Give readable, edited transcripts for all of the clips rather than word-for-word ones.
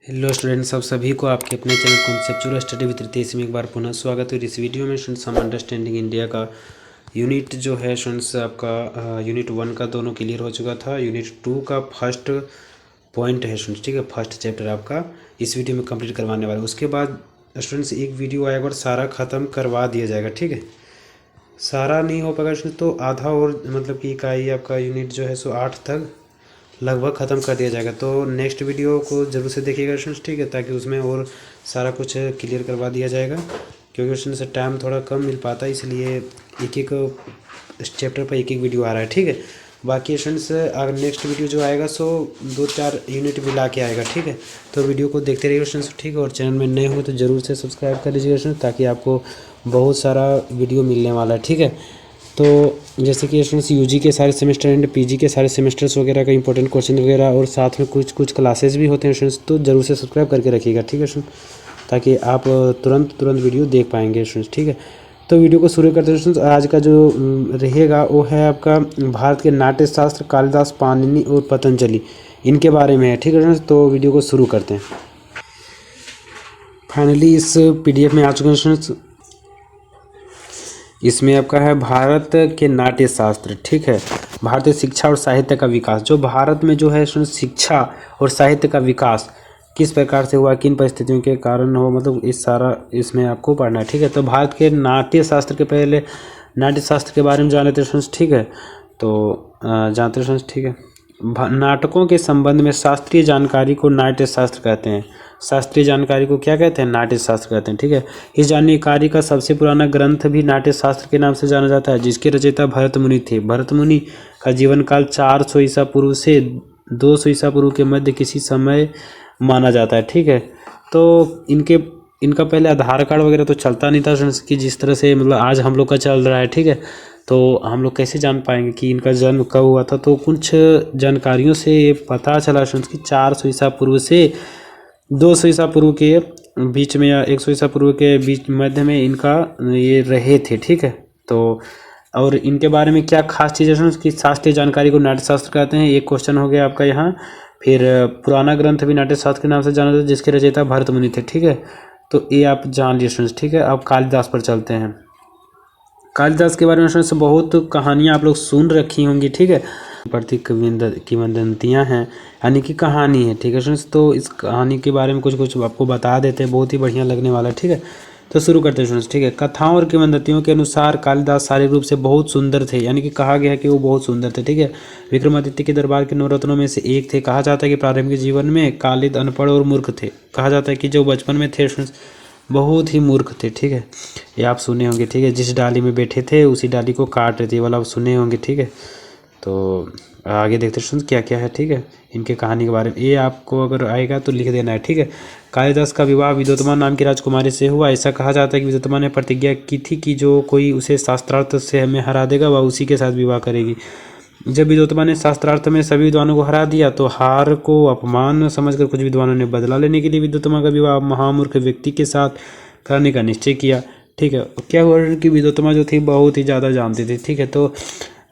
Hello students, सब सभी को आपके अपने channel conceptual study with Ritesh में एक बार पुनः स्वागत है। इस वीडियो में स्टूडेंट्स हम अंडरस्टैंडिंग इंडिया का यूनिट जो है स्टूडेंट्स आपका यूनिट 1 का दोनों क्लियर हो चुका था। यूनिट 2 का फर्स्ट पॉइंट है स्टूडेंट्स, ठीक है, फर्स्ट चैप्टर आपका इस वीडियो में कंप्लीट करवाने वाला है। उसके बाद स्टूडेंट्स एक वीडियो आएगा और सारा ख़त्म करवा दिया जाएगा, ठीक है। सारा नहीं हो पाएगा स्टूडेंट्स तो आधा और मतलब कि इकाई आपका यूनिट जो है सो 8 तक लगभग ख़त्म कर दिया जाएगा। तो नेक्स्ट वीडियो को ज़रूर से देखिएगा स्टूडेंट्स, ठीक है, ताकि उसमें और सारा कुछ क्लियर करवा दिया जाएगा। क्योंकि स्टूडेंट्स टाइम थोड़ा कम मिल पाता है, इसलिए एक एक चैप्टर पर एक एक वीडियो आ रहा है, ठीक है। बाकी स्टूडेंट्स अगर नेक्स्ट वीडियो जो आएगा सो 2-4 यूनिट मिला के आएगा, ठीक है। तो वीडियो को देखते रहिए स्टूडेंट्स, ठीक है। और चैनल में नए हो तो ज़रूर से सब्सक्राइब कर लीजिएगा स्टूडेंट्स, ताकि आपको बहुत सारा वीडियो मिलने वाला है, ठीक है। तो जैसे कि स्टूडेंट्स यूजी के सारे सेमेस्टर एंड पीजी के सारे सेमेस्टर्स वगैरह का इंपॉर्टेंट क्वेश्चन वगैरह और साथ में कुछ क्लासेस भी होते हैं स्टूडेंट्स, तो ज़रूर से सब्सक्राइब करके रखिएगा, ठीक है स्टूडेंट, ताकि आप तुरंत वीडियो देख पाएंगे स्टूडेंट्स, ठीक है। तो वीडियो को शुरू करते हैं स्टूडेंट्स। आज का जो रहेगा वो है आपका भारत के नाट्य शास्त्र कालिदास, पाणिनि और पतंजलि, इनके बारे में है, ठीक है स्टूडेंट्स। तो वीडियो को शुरू करते हैं। फाइनली इस PDF में आ चुके हैं स्टूडेंट्स। इसमें आपका है भारत के नाट्य शास्त्र, ठीक है, भारतीय शिक्षा और साहित्य का विकास। जो भारत में जो है शिक्षा और साहित्य का विकास किस प्रकार से हुआ, किन परिस्थितियों के कारण हो, मतलब इस सारा इसमें आपको पढ़ना है, ठीक है। तो भारत के नाट्य शास्त्र के पहले नाट्य शास्त्र के बारे में जान लेते हैं, ठीक है। तो जानते हैं, ठीक है। नाटकों के संबंध में शास्त्रीय जानकारी को नाट्य शास्त्र कहते हैं। शास्त्रीय जानकारी को क्या कहते हैं? नाट्य शास्त्र कहते हैं, ठीक है। इस जानकारी का सबसे पुराना ग्रंथ भी नाट्य शास्त्र के नाम से जाना जाता है, जिसके रचयिता भरत मुनि थे। भरत मुनि का जीवन काल 400 ईसा पूर्व से 200 ईसा पूर्व के मध्य किसी समय माना जाता है, ठीक है। तो इनका पहले आधार कार्ड वगैरह तो चलता नहीं था कि जिस तरह से मतलब आज हम लोग का चल रहा है, ठीक है। तो हम लोग कैसे जान पाएंगे कि इनका जन्म कब हुआ था? तो कुछ जानकारियों से ये पता चला कि 400 ईसा पूर्व से 200 ईसा पूर्व के बीच में या 100 ईसा पूर्व के बीच मध्य में इनका ये रहे थे, ठीक है। तो और इनके बारे में क्या खास चीज़ें हैं कि शास्त्रीय जानकारी को नाट्य शास्त्र कहते हैं, एक क्वेश्चन हो गया आपका यहाँ। फिर पुराना ग्रंथ भी नाट्य शास्त्र के नाम से जाना जाता है, जिसके रचयिता भरत मुनि थे, ठीक है। तो ये आप जान लीजिए, ठीक है। अब कालिदास पर चलते हैं। कालिदास के बारे में बहुत कहानियाँ आप लोग सुन रखी होंगी, ठीक है। प्रति किंवदंतियाँ हैं, यानी कि कहानी है, ठीक है। तो इस कहानी के बारे में कुछ आपको बता देते हैं, बहुत ही बढ़िया लगने वाला है, ठीक है। तो शुरू करते हैं, ठीक है। कथाओं और किंवदंतियों के अनुसार कालिदास शारीरिक रूप से बहुत सुंदर थे, यानी कि कहा गया है कि वो बहुत सुंदर थे, ठीक है। विक्रमादित्य के दरबार के नवरत्नों में से एक थे। कहा जाता है कि प्रारंभिक जीवन में कालिद अनपढ़ और मूर्ख थे। कहा जाता है कि जो बचपन में थे बहुत ही मूर्ख थे, ठीक है। ये आप सुने होंगे, ठीक है। जिस डाली में बैठे थे उसी डाली को काट रहे थे, वाला आप सुने होंगे, ठीक है। तो आगे देखते हैं क्या क्या है, ठीक है, इनके कहानी के बारे में। ये आपको अगर आएगा तो लिख देना है, ठीक है। कालिदास का विवाह विद्योतमा नाम की राजकुमारी से हुआ। ऐसा कहा जाता है कि विद्योतमा ने प्रतिज्ञा की थी कि जो कोई उसे शास्त्रार्थ से हमें हरा देगा वह उसी के साथ विवाह करेगी। जब विद्योतमा ने शास्त्रार्थ में सभी विद्वानों को हरा दिया तो हार को अपमान समझकर कुछ विद्वानों ने बदला लेने के लिए विद्योतमा का विवाह महामूर्ख व्यक्ति के साथ करने का निश्चय किया, ठीक है। क्या हुआ कि विद्योतमा जो थी बहुत ही ज़्यादा जानती थी, ठीक है। तो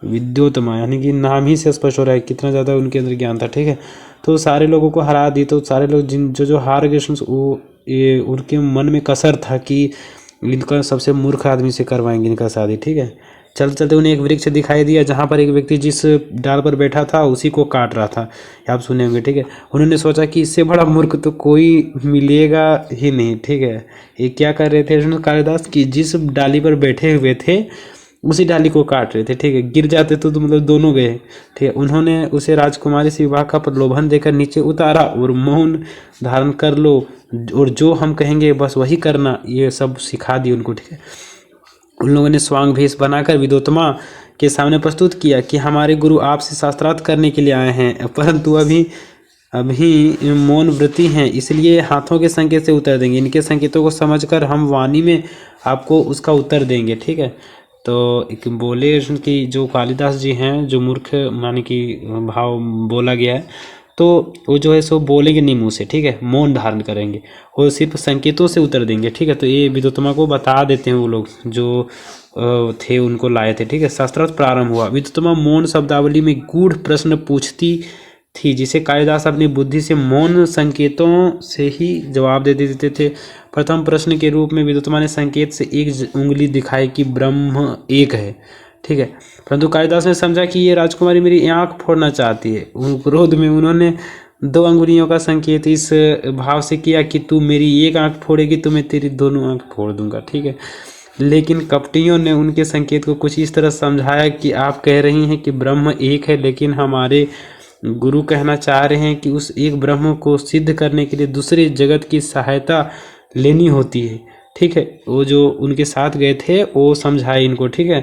विद्योतमा यानी कि नाम ही से स्पष्ट हो रहा है कितना ज़्यादा उनके अंदर ज्ञान था, ठीक है। तो सारे लोगों को हरा दी, तो सारे लोग जो हार गए वो ये उनके मन में कसर था कि इनका सबसे मूर्ख आदमी से करवाएंगे इनका शादी, ठीक है। चलते चलते उन्हें एक वृक्ष दिखाई दिया जहाँ पर एक व्यक्ति जिस डाल पर बैठा था उसी को काट रहा था, आप सुने होंगे, ठीक है। उन्होंने सोचा कि इससे बड़ा मूर्ख तो कोई मिलेगा ही नहीं, ठीक है। ये क्या कर रहे थे कालिदास की जिस डाली पर बैठे हुए थे उसी डाली को काट रहे थे, ठीक है। गिर जाते तो मतलब दोनों गए, ठीक है। उन्होंने उसे राजकुमारी से विवाह का प्रलोभन देकर नीचे उतारा और मौन धारण कर लो और जो हम कहेंगे बस वही करना, ये सब सिखा दी उनको, ठीक है। उन लोगों ने स्वांग भेष बनाकर विद्योतमा के सामने प्रस्तुत किया कि हमारे गुरु आपसे शास्त्रार्थ करने के लिए आए हैं, परंतु अभी मौन व्रती हैं, इसलिए हाथों के संकेत से उत्तर देंगे। इनके संकेतों को समझकर हम वाणी में आपको उसका उत्तर देंगे, ठीक है। तो एक बोले कि जो कालिदास जी हैं, जो मूर्ख माने कि भाव बोला गया है, तो वो जो है सो बोलेंगे नहीं मुँह से, ठीक है, मौन धारण करेंगे और सिर्फ संकेतों से उत्तर देंगे, ठीक है। तो ये विद्योतमा को बता देते हैं वो लोग जो थे उनको लाए थे, ठीक है। शास्त्रार्थ प्रारंभ हुआ। विद्योतमा मौन शब्दावली में गूढ़ प्रश्न पूछती थी, जिसे कालिदास अपनी बुद्धि से मौन संकेतों से ही जवाब दे देते थे। प्रथम प्रश्न के रूप में विद्वत्मा ने संकेत से एक उंगली दिखाई कि ब्रह्म एक है, ठीक है, परंतु कालिदास ने समझा कि ये राजकुमारी मेरी आंख फोड़ना चाहती है। क्रोध में उन्होंने 2 अंगुलियों का संकेत इस भाव से किया कि तू मेरी एक आंख फोड़ेगी तो मैं तेरी दोनों आंख फोड़ दूंगा, ठीक है। लेकिन कपटियों ने उनके संकेत को कुछ इस तरह समझाया कि आप कह रही हैं कि ब्रह्म एक है, लेकिन हमारे गुरु कहना चाह रहे हैं कि उस एक ब्रह्म को सिद्ध करने के लिए दूसरे जगत की सहायता लेनी होती है, ठीक है। वो जो उनके साथ गए थे वो समझाए इनको, ठीक है।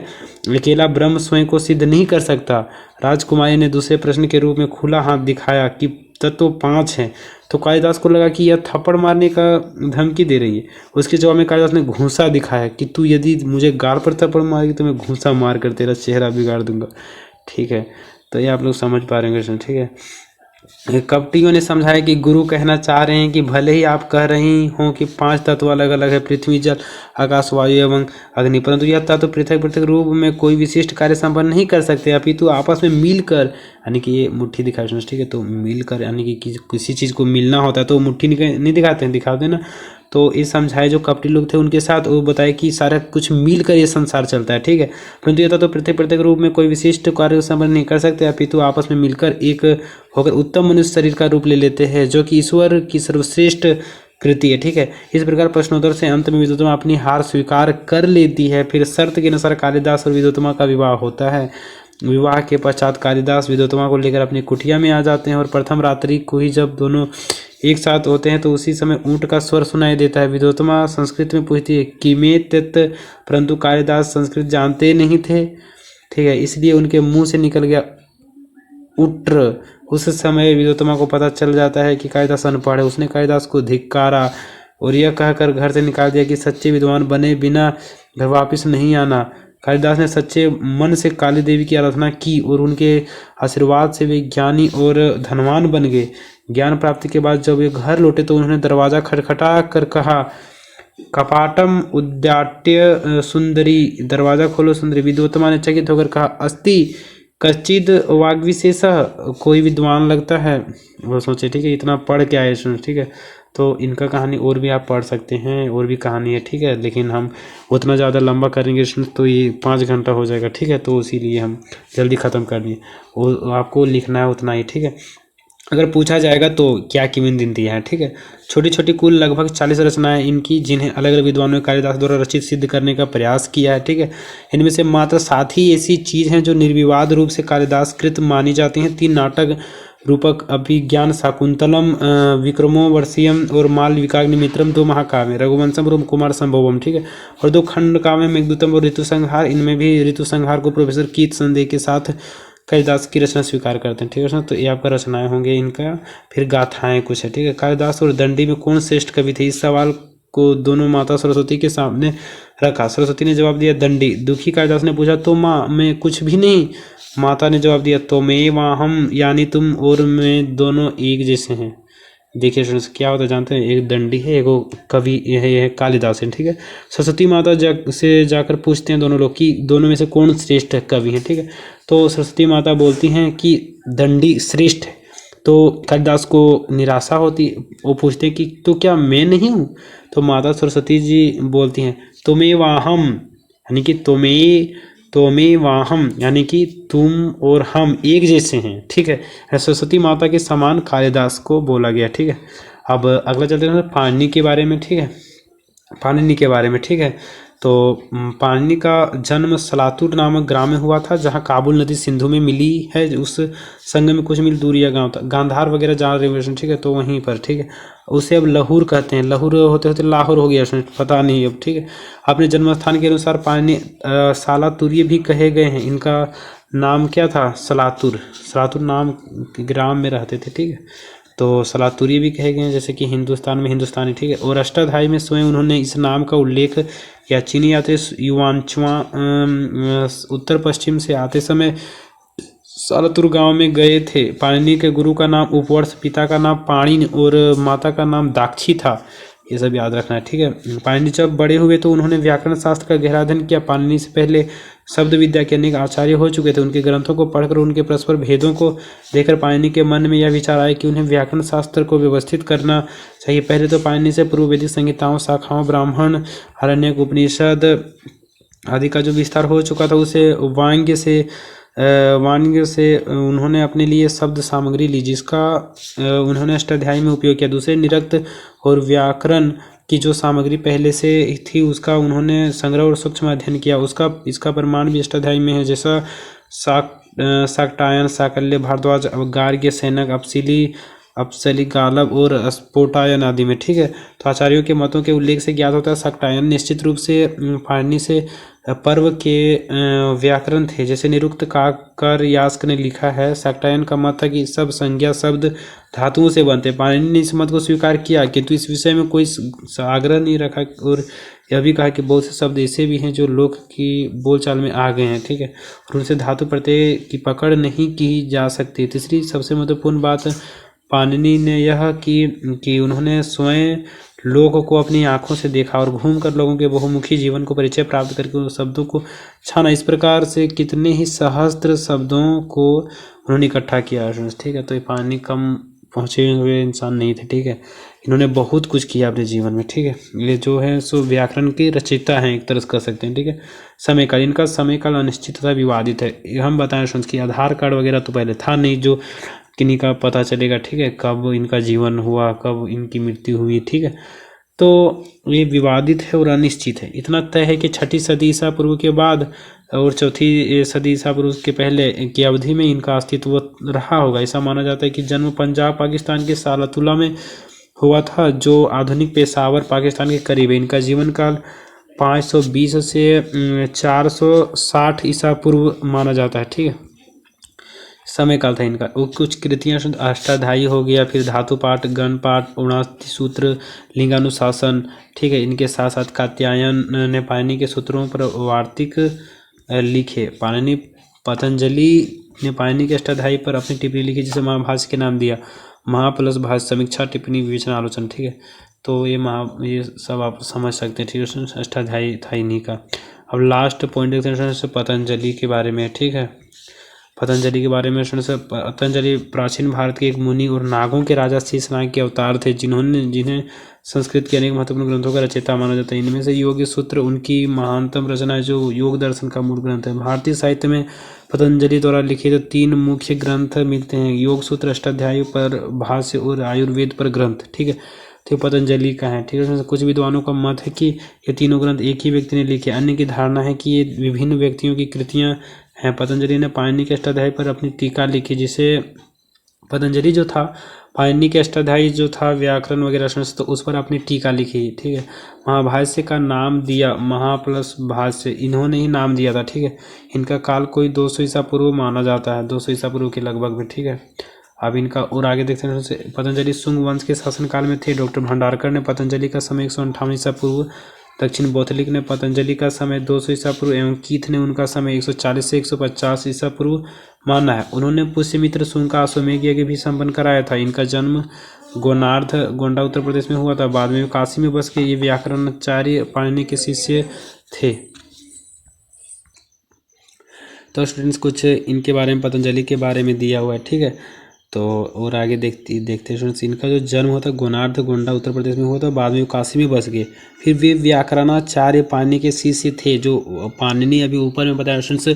अकेला ब्रह्म स्वयं को सिद्ध नहीं कर सकता। राजकुमारी ने दूसरे प्रश्न के रूप में खुला हाथ दिखाया कि तत्व 5 हैं। तो कालिदास को लगा कि यह थप्पड़ मारने का धमकी दे रही है। उसके जवाब में कालिदास ने घूंसा दिखाया कि तू यदि मुझे गाल पर थप्पड़ मारेगी तो मैं घूंसा मार कर तेरा चेहरा बिगाड़ दूंगा, ठीक है। तो ये आप लोग समझ पा रहे हैं, ठीक है। कपटियों ने समझाया कि गुरु कहना चाह रहे हैं कि भले ही आप कह रही हो कि 5 तत्व अलग अलग है, पृथ्वी, जल, आकाश, वायु एवं अग्नि, परंतु यह तत्व पृथक पृथक रूप में कोई विशिष्ट कार्य संपन्न नहीं कर सकते, अपितु आपस में मिलकर, यानी कि ये मुट्ठी दिखा, ठीक है, तो मिलकर यानी कि किसी चीज़ को मिलना होता है तो मुट्ठी नहीं दिखाते हैं, दिखाते ना। तो ये समझाए जो कपटी लोग थे उनके साथ, वो बताए कि सारा कुछ मिलकर ये संसार चलता है, ठीक है, परंतु यह तो पृथक पृथक रूप में कोई विशिष्ट कार्य संपन्न नहीं कर सकते, अपितु आपस में मिलकर एक होकर उत्तम मनुष्य शरीर का रूप ले लेते हैं, जो कि ईश्वर की सर्वश्रेष्ठ कृति है, ठीक है। इस प्रकार प्रश्नोत्तर से अंत में विद्वत्मा अपनी हार स्वीकार कर लेती है। फिर शर्त के अनुसार कालिदास और विद्वत्मा का विवाह होता है। विवाह के पश्चात कालिदास विद्वत्मा को लेकर अपनी कुटिया में आ जाते हैं और प्रथम रात्रि को ही जब दोनों एक साथ होते हैं तो उसी समय ऊंट का स्वर सुनाई देता है। विद्वत्मा संस्कृत में पूछती है कि में तत्, परंतु कालिदास संस्कृत जानते नहीं थे, ठीक है, इसलिए उनके मुंह से निकल गया उट्र। उस समय विद्वत्मा को पता चल जाता है कि कालिदास अनपढ़ है। उसने कालिदास को धिक्कारा और यह कहकर घर से निकाल दिया कि सच्चे विद्वान बने बिना घर वापस नहीं आना। कालिदास ने सच्चे मन से काली देवी की आराधना की और उनके आशीर्वाद से वे ज्ञानी और धनवान बन गए। ज्ञान प्राप्ति के बाद जब वे घर लौटे तो उन्होंने दरवाजा खटखटा कर कहा, कपाटम उद्याट्य सुंदरी, दरवाजा खोलो सुंदरी। विद्वत्मा ने चकित होकर कहा, अस्ति कच्चिद वाग्विशेष, कोई विद्वान लगता है। वो सोचे, ठीक है, इतना पढ़ के आए, ठीक है। तो इनका कहानी और भी आप पढ़ सकते हैं, और भी कहानी है, ठीक है, लेकिन हम उतना ज़्यादा लंबा करेंगे तो ये 5 घंटा हो जाएगा, ठीक है, तो इसीलिए हम जल्दी ख़त्म कर दिए। वो आपको लिखना है उतना ही, ठीक है। अगर पूछा जाएगा तो क्या किंवदंती है, ठीक है। छोटी छोटी कुल लगभग 40 रचनाएं इनकी, जिन्हें अलग अलग विद्वानों ने कालिदास द्वारा रचित सिद्ध करने का प्रयास किया है, ठीक है। इनमें से मात्र 7 ही ऐसी चीज़ हैं जो निर्विवाद रूप से कालिदास कृत मानी जाती हैं। 3 नाटक रूपक अभिज्ञान शाकुंतलम, विक्रमोर्वशीयम और मालविकाग्निमित्रम, 2 महाकाव्य रघुवंशम और कुमार संभवम, ठीक है, और 2 खंड काव्य मेघदूतम और ऋतु संहार। इनमें भी ऋतु संहार को प्रोफेसर कीट संदेह के साथ कालिदास की रचना स्वीकार करते हैं, ठीक है। तो ये आपका रचनाएं होंगे इनका। फिर गाथाएं कुछ है, ठीक है। कालिदास और दंडी में कौन श्रेष्ठ कवि थे, इस सवाल को दोनों माता सरस्वती के सामने रखा। सरस्वती ने जवाब दिया दंडी। दुखी कालिदास ने पूछा, तो माँ मैं कुछ भी नहीं। माता ने जवाब दिया, तो मैं हम, यानी तुम और मैं दोनों एक जैसे हैं। देखिए स्टूडेंट्स, क्या होता है जानते हैं, एक दंडी है, एक कवि है कालिदास है, ठीक है। सरस्वती माता से जाकर पूछते हैं दोनों लोग कि दोनों में से कौन श्रेष्ठ कवि है, ठीक है। तो सरस्वती माता बोलती हैं कि दंडी श्रेष्ठ है। तो कालिदास को निराशा होती, वो पूछते हैं कि तो क्या मैं नहीं हूँ। तो माता सरस्वती जी बोलती हैं, तुम्हें वाहम, यानी कि तुम्हें वाहम, यानी कि तुम और हम एक जैसे हैं, ठीक है। सरस्वती माता के समान कालिदास को बोला गया, ठीक है। अब अगला चलते हैं पाणिनि के बारे में, ठीक है। पाणिनि के बारे में, ठीक है। तो पाणिनि का जन्म सलातुर नामक ग्राम में हुआ था, जहाँ काबुल नदी सिंधु में मिली है। उस संगम में कुछ मील दूर यह गाँव था। गांधार वगैरह जहाँ रिवर्सन, ठीक है, तो वहीं पर, ठीक है। उसे अब लाहौर कहते हैं। लाहौर होते होते लाहौर हो गया, पता नहीं अब, ठीक है। अपने जन्म स्थान के अनुसार पाणिनि सालातुर्य भी कहे गए हैं। इनका नाम क्या था, सलातुर। सलातुर नाम ग्राम में रहते थे, ठीक है। तो सलातुरी भी कहे गए हैं, जैसे कि हिंदुस्तान में हिंदुस्तानी, ठीक है। और अष्टाध्यायी में स्वयं उन्होंने इस नाम का उल्लेख किया। चीनी यात्री युवांचवा उत्तर पश्चिम से आते समय सालातुर गांव में गए थे। पाणिनि के गुरु का नाम उपवर्ष, पिता का नाम पाणिन और माता का नाम दाक्षी था। ये सब याद रखना है, ठीक है। पाणिनि जब बड़े हुए तो उन्होंने व्याकरण शास्त्र का गहरा अध्ययन किया। पाणिनि से पहले शब्द विद्या के अनेक आचार्य हो चुके थे। उनके ग्रंथों को पढ़कर उनके परस्पर भेदों को देखकर पाणिनि के मन में यह विचार आया कि उन्हें व्याकरण शास्त्र को व्यवस्थित करना चाहिए। पहले तो पाणिनि से पूर्व वैदिक संहिताओं, शाखाओं, ब्राह्मण, आरण्यक, उपनिषद आदि का जो विस्तार हो चुका था, उसे वांग्य से उन्होंने अपने लिए शब्द सामग्री ली, जिसका उन्होंने अष्टाध्यायी में उपयोग किया। दूसरे निरुक्त और व्याकरण की जो सामग्री पहले से थी, उसका उन्होंने संग्रह और सूक्ष्म अध्ययन किया। इसका प्रमाण भी अष्टाध्यायी में है, जैसा शाक्टायन, साकल्य, भारद्वाज, गार्ग्य, सैनक, अपसली, गालब और स्फोटायन आदि में। ठीक है, तो आचार्यों के मतों के उल्लेख से ज्ञात होता है शाक्टायन निश्चित रूप से पाणिनि से पर्व के व्याकरण थे, जैसे निरुक्त काकर यास्क ने लिखा है। शाक्टायन का मत था कि सब संज्ञा शब्द धातुओं से बनते। पाणिनि ने इस मत को स्वीकार किया, किंतु इस विषय में कोई आग्रह नहीं रखा और यह भी कहा कि बहुत से शब्द ऐसे भी हैं जो लोक की बोलचाल में आ गए हैं। ठीक है, और उनसे धातु प्रत्यय की पकड़ नहीं की जा सकती। तीसरी सबसे महत्वपूर्ण बात पाणिनि ने यह कि उन्होंने स्वयं लोगों को अपनी आंखों से देखा और घूमकर लोगों के बहुमुखी जीवन को परिचय प्राप्त करके उन शब्दों को छाना। इस प्रकार से कितने ही सहस्त्र शब्दों को उन्होंने इकट्ठा किया। ठीक है, तो ये पाणिनि कम पहुँचे हुए इंसान नहीं थे। ठीक है, इन्होंने बहुत कुछ किया अपने जीवन में। ठीक है, ये जो है सो व्याकरण की रचयिता हैं, एक तरह से कह सकते हैं। ठीक है, समयकाल, इनका समयकाल अनिश्चित तथा विवादित है। हम बताएं कि आधार कार्ड वगैरह तो पहले था नहीं, जो किन्हीं का पता चलेगा। ठीक है, कब इनका जीवन हुआ, कब इनकी मृत्यु हुई। ठीक है, तो ये विवादित है और अनिश्चित है। इतना तय है कि 6ठी सदी ईसा पूर्व के बाद और 4ठी सदी ईसा पूर्व के पहले की अवधि में इनका अस्तित्व रहा होगा। ऐसा माना जाता है कि जन्म पंजाब पाकिस्तान के सालातुला में हुआ था, जो आधुनिक पेशावर पाकिस्तान के करीब है। इनका जीवन काल 520 से 460 ईसा पूर्व माना जाता है। ठीक है, समय काल था इनका। वो कुछ कृतियाँ अष्टाध्यायी हो गया, फिर धातु पाठ, गण पाठ, 79 सूत्र, लिंगानुशासन। ठीक है, इनके साथ साथ कात्यायन ने पाणिनि के सूत्रों पर वार्तिक लिखे। पतंजलि ने पाणिनि के अष्टाध्यायी पर अपनी टिप्पणी लिखी, जिसे महाभाष्य के नाम दिया। महा प्लस भाष्य, समीक्षा, टिप्पणी, विवेचना, आलोचना। ठीक है, तो ये सब आप समझ सकते हैं। ठीक है, अष्टाध्यायी था इन्हीं का। अब लास्ट पॉइंट देखते हैं पतंजलि के बारे में। ठीक है, पतंजलि के बारे में पतंजलि प्राचीन भारत के एक मुनि और नागों के राजा शेषनाग के अवतार थे, जिन्हें संस्कृत के अनेक महत्वपूर्ण ग्रंथों का रचयिता माना जाता है। इनमें से योग सूत्र उनकी महानतम रचना है, जो योग दर्शन का मूल ग्रंथ है। भारतीय साहित्य में पतंजलि द्वारा लिखित 3 मुख्य ग्रंथ मिलते हैं: योग सूत्र, अष्टाध्यायी पर भाष्य और आयुर्वेद पर ग्रंथ। ठीक है, तो पतंजलि का है। ठीक है, कुछ विद्वानों का मत है कि ये तीनों ग्रंथ एक ही व्यक्ति ने लिखे, अन्य की धारणा है कि ये विभिन्न व्यक्तियों की कृतियाँ हैं। पतंजलि ने पाणिनि के अष्टाध्यायी पर अपनी टीका लिखी, जिसे पतंजलि जो था, पाणिनि के अष्टाध्यायी जो था व्याकरण वगैरह तो उस पर अपनी टीका लिखी। ठीक है, महाभाष्य का नाम दिया महा प्लस भाष्य, इन्होंने ही नाम दिया था। ठीक है, इनका काल कोई 200 ईसा पूर्व माना जाता है, 200 ईसा पूर्व के लगभग में। ठीक है, अब इनका और आगे देखते हैं। पतंजलि शुंग वंश के शासनकाल में थे। डॉक्टर भंडारकर ने पतंजलि का समय 158 ईसा पूर्व, दक्षिण बौथलिक ने पतंजलि का समय 200 ईसा पूर्व एवं कीथ ने उनका समय 140 से 150 ईसा पूर्व माना है। उन्होंने पुष्यमित्र शुंग का अश्वमेध यज्ञ भी संपन्न कराया था। इनका जन्म गोनार्ध, गोंडा, उत्तर प्रदेश में हुआ था। बाद में काशी में बस के ये व्याकरणाचार्य पाणिनि के शिष्य थे। तो स्टूडेंट्स, कुछ इनके बारे में, पतंजलि के बारे में दिया हुआ है। ठीक है, तो और आगे देखते हैं। इनका जो जन्म हुआ था गोनार्ध, गोंडा, उत्तर प्रदेश में हुआ था। बाद में वो काशी में बस गए। फिर वे व्याकरणाचार्य पाणिनि के शिष्य थे। जो पाणिनि अभी ऊपर में बताया स्टूडेंट्स,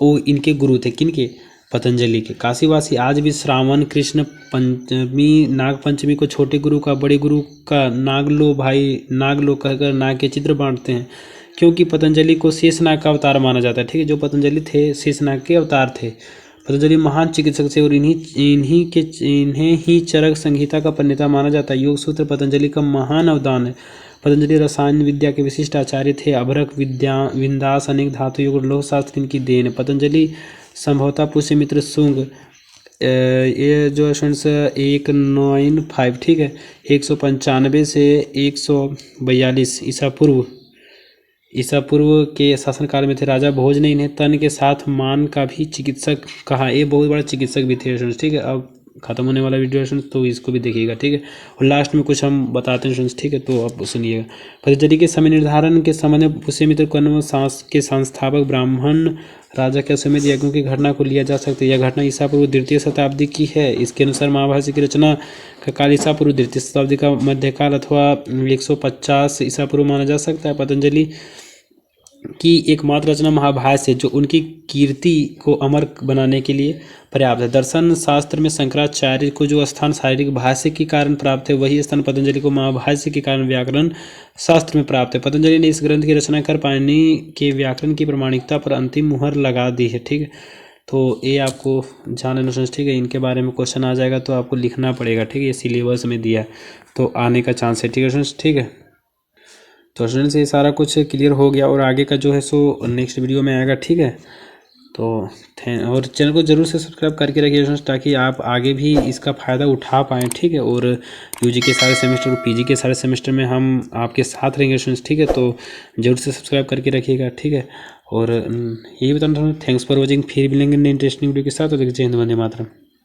वो इनके गुरु थे। किनके? पतंजलि के। काशीवासी आज भी श्रावण कृष्ण पंचमी, नाग पंचमी को छोटे गुरु का, बड़े गुरु का नागलो भाई, नागलो कहकर नाग के चित्र बांटते हैं, क्योंकि पतंजलि को शेषनाग का अवतार माना जाता है। ठीक है, जो पतंजलि थे शेषनाग के अवतार थे। पतंजलि महान चिकित्सक थे और इन्हें ही चरक संहिता का प्रणेता माना जाता है। योग सूत्र पतंजलि का महान अवदान है। पतंजलि रसायन विद्या के विशिष्ट आचार्य थे। अभ्रक, विन्दास, अनेक धातु योग और लोह शास्त्र इनकी देन है। पतंजलि संभवतः पुष्यमित्र शुंग, ये जो स्टूडेंट्स 195, ठीक है, 195 से 142 ईसा पूर्व के शासनकाल में थे। राजा भोज ने इन्हें तन के साथ मान का भी चिकित्सक कहा। ये बहुत बड़ा चिकित्सक भी थे। ठीक है, अब खत्म होने वाला वीडियो है स्टूडेंट्स, तो इसको भी देखिएगा, ठीक है। और लास्ट में कुछ हम बताते हैं स्टूडेंट्स, ठीक है, तो आप सुनिएगा। पतंजलि के समय निर्धारण के संबंध में पुष्यमित्र कर्ण के संस्थापक ब्राह्मण राजा के अश्वमेध यज्ञों की घटना को लिया जा सकता है। यह घटना ईसा पूर्व 2य शताब्दी की है। इसके अनुसार महाभारत की रचना का काल ईसा पूर्व 2य शताब्दी का मध्यकाल अथवा 150 ईसा पूर्व माना जा सकता है। पतंजलि की एकमात्र रचना महाभाष्य है जो उनकी कीर्ति को अमर बनाने के लिए पर्याप्त है। दर्शन शास्त्र में शंकराचार्य को जो स्थान शारीरिक भाष्य के कारण प्राप्त है, वही स्थान पतंजलि को महाभाष्य के कारण व्याकरण शास्त्र में प्राप्त है। पतंजलि ने इस ग्रंथ की रचना कर पाणिनि के व्याकरण की प्रामाणिकता पर अंतिम मुहर लगा दी है, ठीक है। तो ये आपको जान लेना, ठीक है। इनके बारे में क्वेश्चन आ जाएगा तो आपको लिखना पड़ेगा, ठीक है। ये सिलेबस में दिया है तो आने का चांस है, ठीक है स्टूडेंट्स, ठीक है। तो स्टूडेंट्स ये सारा कुछ क्लियर हो गया और आगे का जो है सो नेक्स्ट वीडियो में आएगा, ठीक है। तो और चैनल को जरूर से सब्सक्राइब करके रखिए स्टूडेंट्स, ताकि आप आगे भी इसका फ़ायदा उठा पाएँ, ठीक है। और यूजी के सारे सेमेस्टर और पीजी के सारे सेमेस्टर में हम आपके साथ रहेंगे स्टूडेंट्स, ठीक है। तो जरूर से सब्सक्राइब करके रखिएगा, ठीक है। और यही बताना, थैंक्स फॉर वॉचिंग। फिर मिलेंगे इंटरेस्टिंग वीडियो के साथ। और जय हिंद, वंदे मातरम।